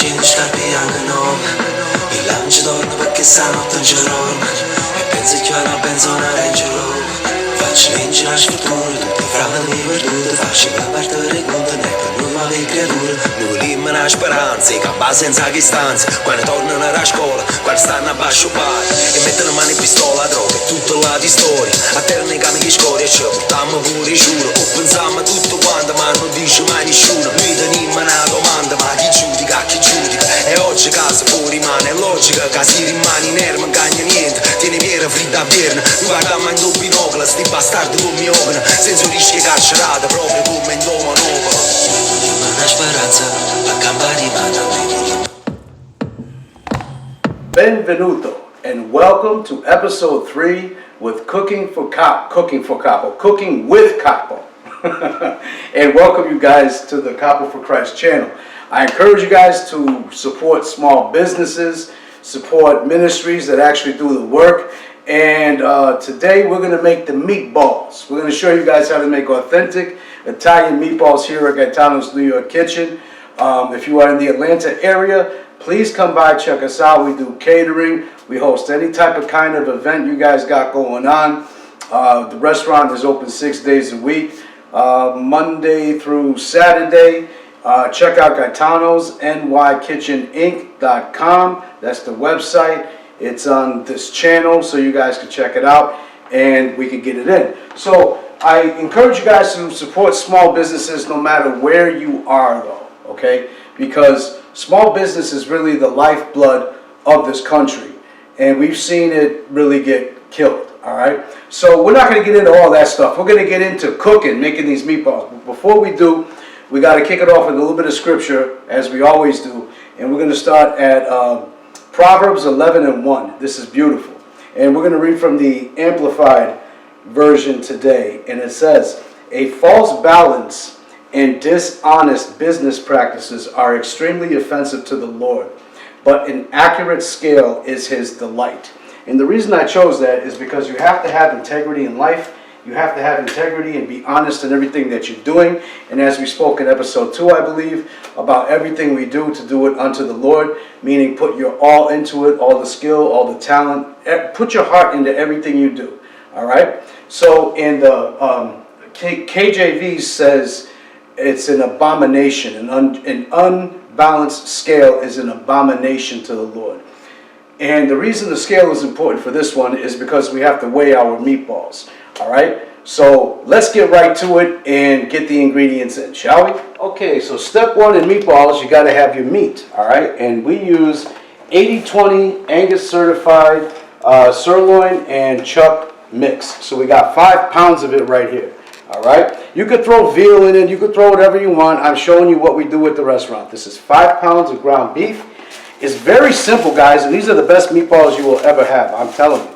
vicino scarpe bianche il lancio torna perché stanotte non c'è roba e penso che io non penso a una Range Rover. Faccio vincere la sfortuna, tutti i fratelli perduti, faccio la parte per conto, ne per noi ma le creature. Noi vogliamo una speranza, i campa senza che stanza, quando tornano a scuola, quando stanno a basso bar, e mettono mani in pistola, droga, e tutto là di storia, a terra nei cani che scoria, ci portiamo pure giuro, o pensiamo a tutto quanto, ma non dice mai nessuno, noi teniamo una domanda, ma chi giudica, e oggi casa fuori mano, è logica, che si rimane in erma, non cagna niente, tieni piera fritta a pierna, noi guardiamo in due binocoli, sti bastardi con mi open, senza rischio carcerata, proprio come in Doma Nova. Una speranza, a campare mano. Benvenuto and welcome to episode 3 with Cooking with Capo. And welcome you guys to the Capo for Christ channel. I encourage you guys to support small businesses, support ministries that actually do the work. And today we're going to make the meatballs. We're going to show you guys how to make authentic Italian meatballs here at Gaetano's New York Kitchen. If you are in the Atlanta area, please come by, check us out. We do catering. We host any type of kind of event you guys got going on. The restaurant is open 6 days a week, Monday through Saturday. Check out Gaetano's nykitcheninc.com. That's the website. It's on this channel, so you guys can check it out and we can get it in. So I encourage you guys to support small businesses no matter where you are, though, okay? Because small business is really the lifeblood of this country, and we've seen it really get killed, all right? So we're not going to get into all that stuff. We're going to get into cooking, making these meatballs. But before we do, we got to kick it off with a little bit of scripture, as we always do, and we're going to start at Proverbs 11:1. This is beautiful. And we're going to read from the Amplified version today. And it says, "A false balance and dishonest business practices are extremely offensive to the Lord, but an accurate scale is his delight." And the reason I chose that is because you have to have integrity in life. You have to have integrity and be honest in everything that you're doing. And as we spoke in episode 2, I believe, about everything we do to do it unto the Lord, meaning put your all into it, all the skill, all the talent, put your heart into everything you do. All right? So in the KJV says it's an abomination. An unbalanced scale is an abomination to the Lord. And the reason the scale is important for this one is because we have to weigh our meatballs. All right, so let's get right to it and get the ingredients in, shall we? Okay, so step 1 in meatballs, you got to have your meat, all right? And we use 80/20 Angus certified sirloin and chuck mix. So we got 5 pounds of it right here, all right? You could throw veal in it, you could throw whatever you want. I'm showing you what we do at the restaurant. This is 5 pounds of ground beef. It's very simple, guys, and these are the best meatballs you will ever have, I'm telling you.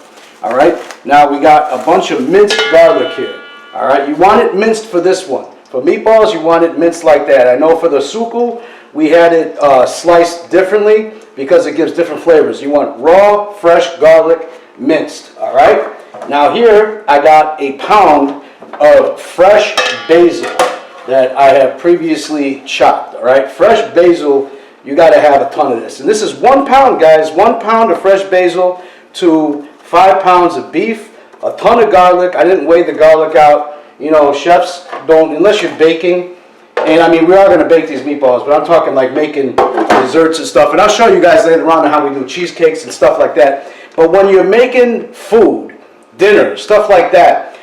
All right, now we got a bunch of minced garlic here. All right, you want it minced for this one. For meatballs, you want it minced like that. I know for the suku, we had it sliced differently because it gives different flavors. You want raw, fresh garlic minced. All right, now here I got a pound of fresh basil that I have previously chopped. All right, fresh basil, you got to have a ton of this. And this is 1 pound, guys, 1 pound of fresh basil to 5 pounds of beef, a ton of garlic. I didn't weigh the garlic out. You know, chefs don't, unless you're baking. And I mean, we are going to bake these meatballs, but I'm talking like making desserts and stuff. And I'll show you guys later on how we do cheesecakes and stuff like that. But when you're making food, dinner, stuff like that,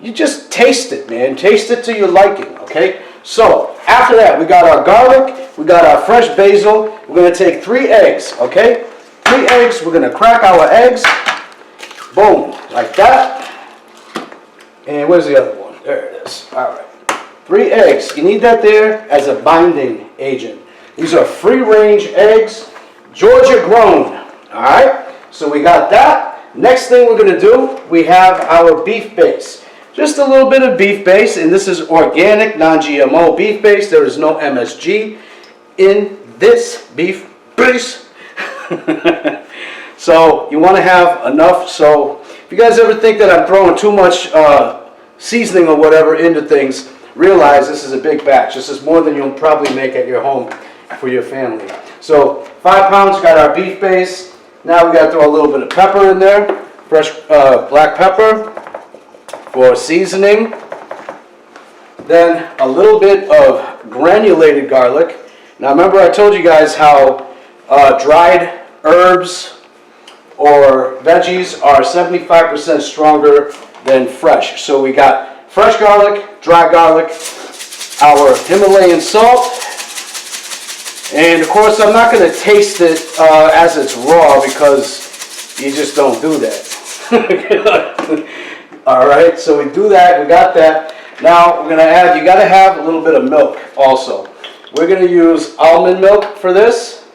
you just taste it, man. Taste it to your liking, okay? So after that, we got our garlic, we got our fresh basil. We're going to take 3 eggs, okay? 3 eggs. We're going to crack our eggs. Boom, like that. And where's the other one? There it is. All right. 3 eggs. You need that there as a binding agent. These are free-range eggs, Georgia grown. All right. So we got that. Next thing we're going to do, we have our beef base. Just a little bit of beef base, and this is organic, non-GMO beef base. There is no MSG in this beef base. So you want to have enough. So if you guys ever think that I'm throwing too much seasoning or whatever into things, realize this is a big batch. This is more than you'll probably make at your home for your family. So 5 pounds, got our beef base. Now we got to throw a little bit of pepper in there, fresh black pepper for seasoning. Then a little bit of granulated garlic. Now remember I told you guys how dried herbs or veggies are 75% stronger than fresh. So we got fresh garlic, dry garlic, our Himalayan salt, and of course I'm not going to taste it as it's raw because you just don't do that. Alright, so we do that, we got that. Now we're going to add, you got to have a little bit of milk also. We're going to use almond milk for this,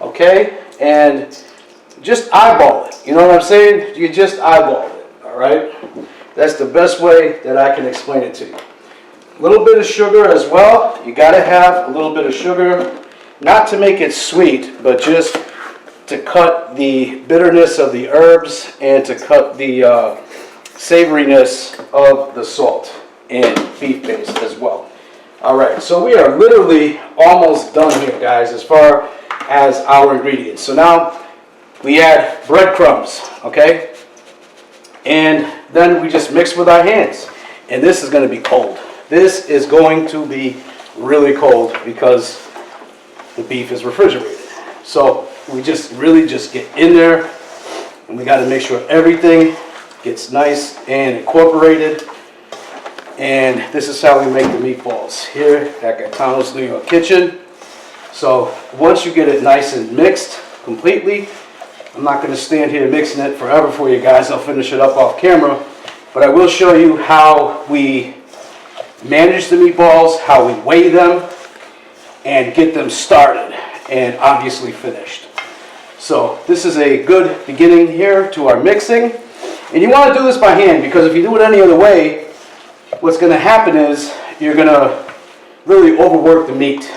okay, and just eyeball it, you know what I'm saying? You just eyeball it, alright? That's the best way that I can explain it to you. A little bit of sugar as well. You got to have a little bit of sugar, not to make it sweet, but just to cut the bitterness of the herbs and to cut the savoriness of the salt and beef paste as well. Alright, so we are literally almost done here, guys, as far as our ingredients. So now we add breadcrumbs, okay? And then we just mix with our hands. And this is going to be cold. This is going to be really cold because the beef is refrigerated. So we just really just get in there and we got to make sure everything gets nice and incorporated. And this is how we make the meatballs here at Gaetano's New York Kitchen. So once you get it nice and mixed completely, I'm not going to stand here mixing it forever for you guys. I'll finish it up off camera. But I will show you how we manage the meatballs, how we weigh them, and get them started and obviously finished. So this is a good beginning here to our mixing. And you want to do this by hand because if you do it any other way, what's going to happen is you're going to really overwork the meat.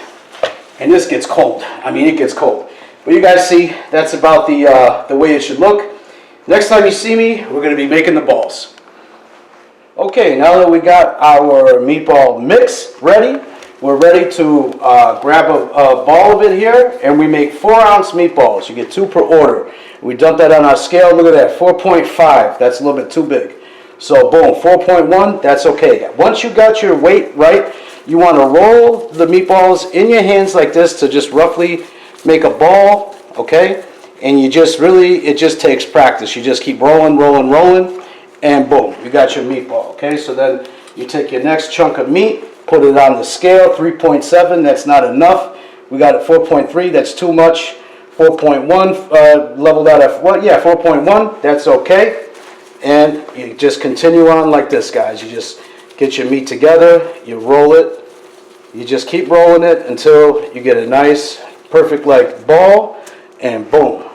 And this gets cold. I mean, it gets cold. But you guys see, that's about the way it should look. Next time you see me, we're going to be making the balls. Okay, now that we got our meatball mix ready, we're ready to grab a ball of it here, and we make 4-ounce meatballs. You get 2 per order. We dump that on our scale. Look at that, 4.5. That's a little bit too big. So boom, 4.1, that's okay. Once you got your weight right, you want to roll the meatballs in your hands like this to just roughly make a ball, okay? And you just really, it just takes practice. You just keep rolling, rolling, rolling, and boom, you got your meatball, okay? So then you take your next chunk of meat, put it on the scale, 3.7, that's not enough. We got it 4.3, that's too much. 4.1, leveled out at, well, yeah, 4.1, that's okay. And you just continue on like this, guys. You just get your meat together, you roll it, you just keep rolling it until you get a nice, perfect like ball, and boom.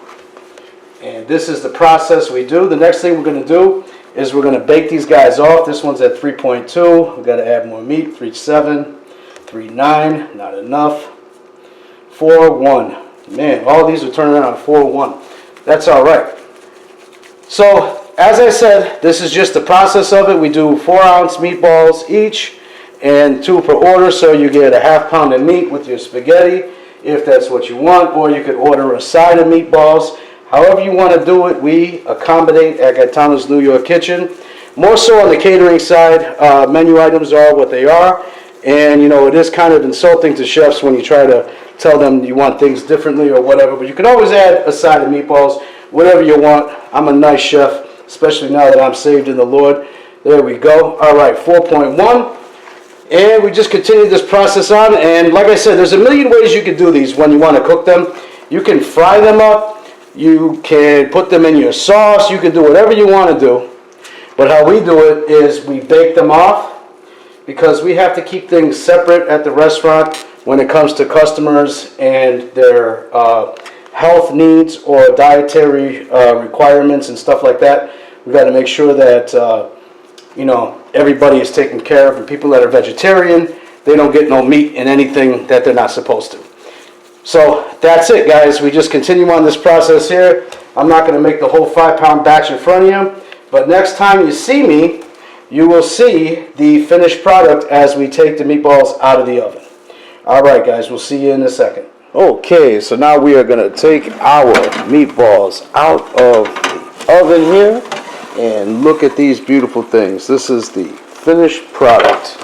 And this is the process we do. The next thing we're going to do is we're going to bake these guys off. This one's at 3.2. We've got to add more meat. 3.7, 3.9, not enough. 4.1. Man, all these are turning around 4.1. That's all right. So, as I said, this is just the process of it. We do 4-ounce meatballs each and 2 per order, so you get a ½ pound of meat with your spaghetti if that's what you want, or you could order a side of meatballs. However you want to do it, we accommodate at Gaetano's New York Kitchen. More so on the catering side, menu items are what they are, and you know, it is kind of insulting to chefs when you try to tell them you want things differently or whatever, but you can always add a side of meatballs, whatever you want. I'm a nice chef, especially now that I'm saved in the Lord. There we go. All right, 4.1. And we just continue this process on. And like I said, there's a million ways you can do these when you want to cook them. You can fry them up. You can put them in your sauce. You can do whatever you want to do. But how we do it is we bake them off because we have to keep things separate at the restaurant when it comes to customers and their health needs or dietary requirements and stuff like that. We got to make sure that you know, everybody is taken care of, and people that are vegetarian, they don't get no meat in anything that they're not supposed to. So that's it, guys. We just continue on this process here. I'm not going to make the whole 5-pound batch in front of you, but next time you see me, you will see the finished product as we take the meatballs out of the oven. All right, guys, we'll see you in a second. Okay, so now we are gonna take our meatballs out of the oven here and look at these beautiful things. This is the finished product.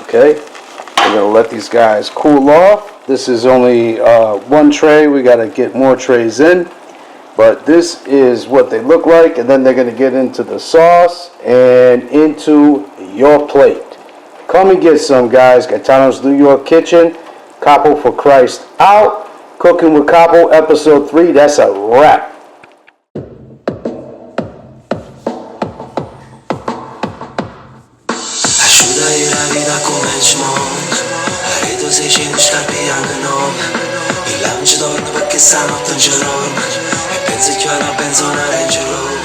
Okay, we're gonna let these guys cool off. This is only one tray. We gotta get more trays in, but this is what they look like, and then they're gonna get into the sauce and into your plate. Come and get some, guys. Gaetano's New York Kitchen. Capo for Christ out. Cooking with Capo, episode 3. That's a wrap. Asciuga la vita come il smoke. Arredo 600 scarpe anche nuove. Il lounge torna perché stanotte non ci dorme. E penso che ho una benzona Range Rover.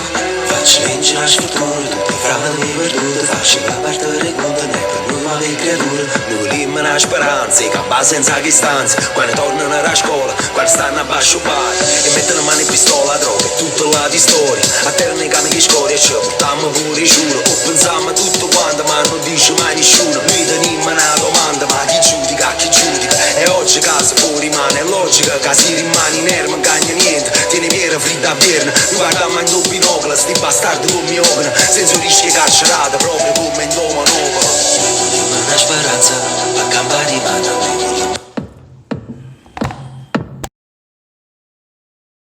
Faccio l'engine a sfuture, tutti i fratelli perduti. Faccio la parte delle conte, ne per noi nuove creature. Noi volimmo una speranza, che va senza che stanza. Quando tornano alla scuola, quando stanno a basso bar. E mettono mano in pistola, droga, e tutta la di storia. A terra nei cami che scoria, ci portiamo pure giuro. O pensiamo a tutto quanto, ma non dice mai nessuno. Noi teniamo una domanda, ma chi giudica, chi giudica? E oggi casa fuori rimane, è logica che si rimane in erba, non cagna niente. Tieni piera fritta a pierna, noi guardiamo in due binocoli, sti bastardi con mi open. Senza rischio carcerata, proprio come in Doma Nova. Una speranza, a campare in mano,